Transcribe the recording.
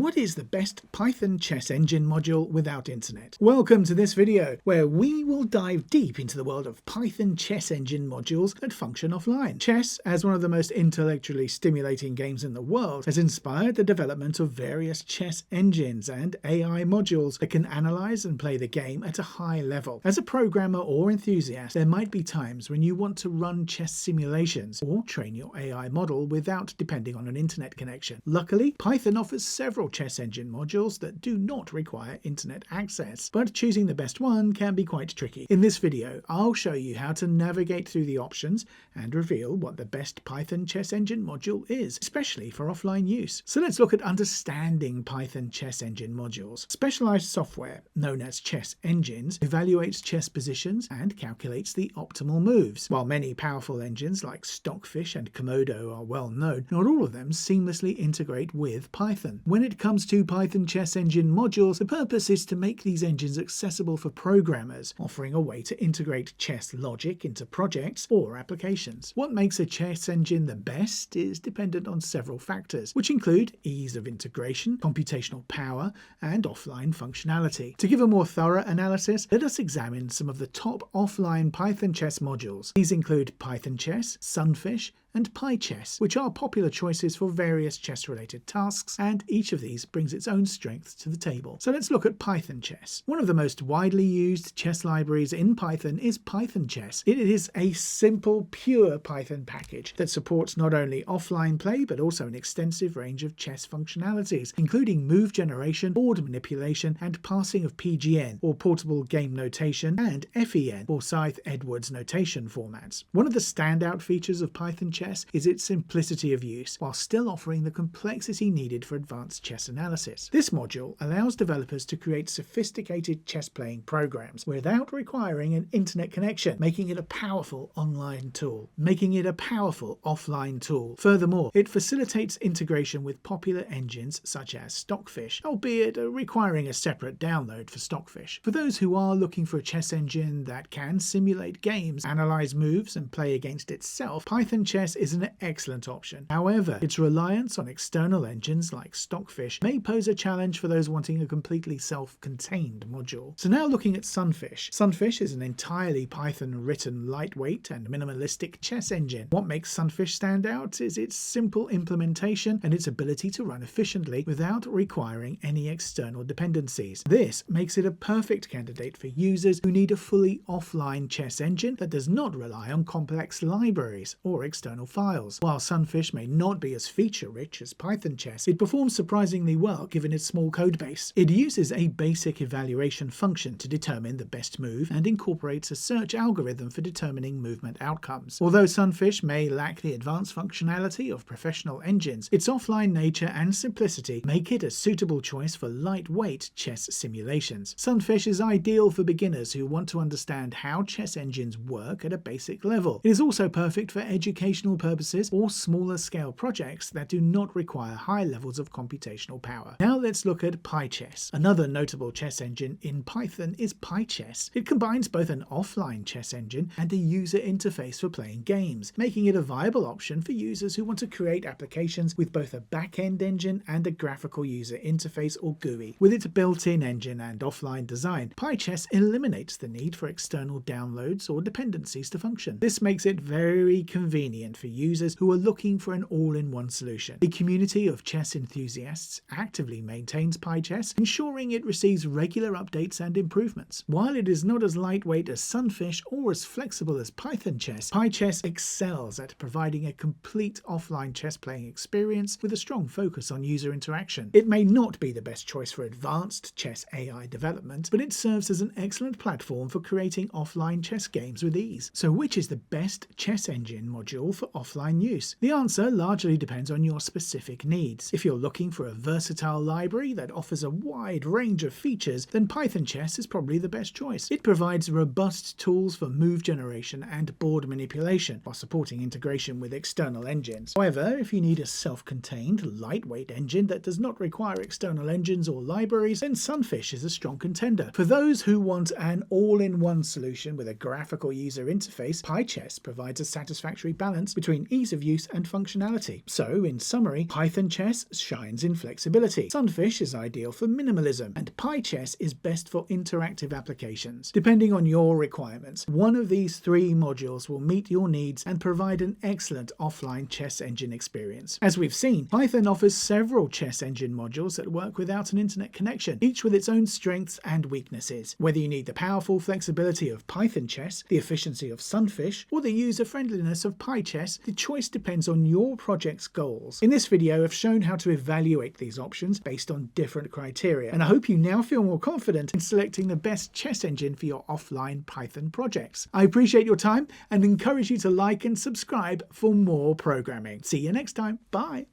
What is the best Python chess engine module without internet? Welcome to this video, where we will dive deep into the world of Python chess engine modules that function offline. Chess, as one of the most intellectually stimulating games in the world, has inspired the development of various chess engines and AI modules that can analyze and play the game at a high level. As a programmer or enthusiast, there might be times when you want to run chess simulations or train your AI model without depending on an internet connection. Luckily, Python offers several chess engine modules that do not require internet access, but choosing the best one can be quite tricky. In this video, I'll show you how to navigate through the options and reveal what the best Python chess engine module is, especially for offline use. So let's look at understanding Python chess engine modules. Specialized software, known as chess engines, evaluates chess positions and calculates the optimal moves. While many powerful engines like Sunfish and Komodo are well known, not all of them seamlessly integrate with Python. When it comes to Python chess engine modules, the purpose is to make these engines accessible for programmers, offering a way to integrate chess logic into projects or applications. What makes a chess engine the best is dependent on several factors, which include ease of integration, computational power, and offline functionality. To give a more thorough analysis, let us examine some of the top offline Python chess modules. These include Python Chess, Sunfish, and PyChess, which are popular choices for various chess-related tasks, and each of these brings its own strengths to the table. So let's look at Python Chess. One of the most widely used chess libraries in Python is Python Chess. It is a simple, pure Python package that supports not only offline play, but also an extensive range of chess functionalities, including move generation, board manipulation, and passing of PGN, or portable game notation, and FEN, or Scythe-Edwards notation formats. One of the standout features of Python Chess is its simplicity of use, while still offering the complexity needed for advanced chess analysis. This module allows developers to create sophisticated chess-playing programs without requiring an internet connection, making it a powerful online tool. Furthermore, it facilitates integration with popular engines such as Stockfish, albeit requiring a separate download for Stockfish. For those who are looking for a chess engine that can simulate games, analyze moves, and play against itself, Python Chess is an excellent option. However, its reliance on external engines like Stockfish may pose a challenge for those wanting a completely self-contained module. So now looking at Sunfish. Sunfish is an entirely Python-written, lightweight, and minimalistic chess engine. What makes Sunfish stand out is its simple implementation and its ability to run efficiently without requiring any external dependencies. This makes it a perfect candidate for users who need a fully offline chess engine that does not rely on complex libraries or external files. While Sunfish may not be as feature-rich as Python Chess, it performs surprisingly well given its small codebase. It uses a basic evaluation function to determine the best move and incorporates a search algorithm for determining movement outcomes. Although Sunfish may lack the advanced functionality of professional engines, its offline nature and simplicity make it a suitable choice for lightweight chess simulations. Sunfish is ideal for beginners who want to understand how chess engines work at a basic level. It is also perfect for educational purposes or smaller scale projects that do not require high levels of computational power. Now let's look at PyChess. Another notable chess engine in Python is PyChess. It combines both an offline chess engine and a user interface for playing games, making it a viable option for users who want to create applications with both a back-end engine and a graphical user interface or GUI. With its built-in engine and offline design, PyChess eliminates the need for external downloads or dependencies to function. This makes it very convenient for users who are looking for an all-in-one solution. A community of chess enthusiasts actively maintains PyChess, ensuring it receives regular updates and improvements. While it is not as lightweight as Sunfish or as flexible as Python Chess, PyChess excels at providing a complete offline chess playing experience with a strong focus on user interaction. It may not be the best choice for advanced chess AI development, but it serves as an excellent platform for creating offline chess games with ease. So which is the best chess engine module for offline use? The answer largely depends on your specific needs. If you're looking for a versatile library that offers a wide range of features, then Python Chess is probably the best choice. It provides robust tools for move generation and board manipulation, while supporting integration with external engines. However, if you need a self-contained, lightweight engine that does not require external engines or libraries, then Sunfish is a strong contender. For those who want an all-in-one solution with a graphical user interface, PyChess provides a satisfactory balance balance between ease of use and functionality. So, in summary, Python chess shines in flexibility, Sunfish is ideal for minimalism, and PyChess is best for interactive applications. Depending on your requirements, one of these three modules will meet your needs and provide an excellent offline chess engine experience. As we've seen, Python offers several chess engine modules that work without an internet connection, each with its own strengths and weaknesses. Whether you need the powerful flexibility of Python chess, the efficiency of Sunfish, or the user-friendliness of PyChess, the choice depends on your project's goals. In this video, I've shown how to evaluate these options based on different criteria, and I hope you now feel more confident in selecting the best chess engine for your offline Python projects. I appreciate your time and encourage you to like and subscribe for more programming. See you next time. Bye.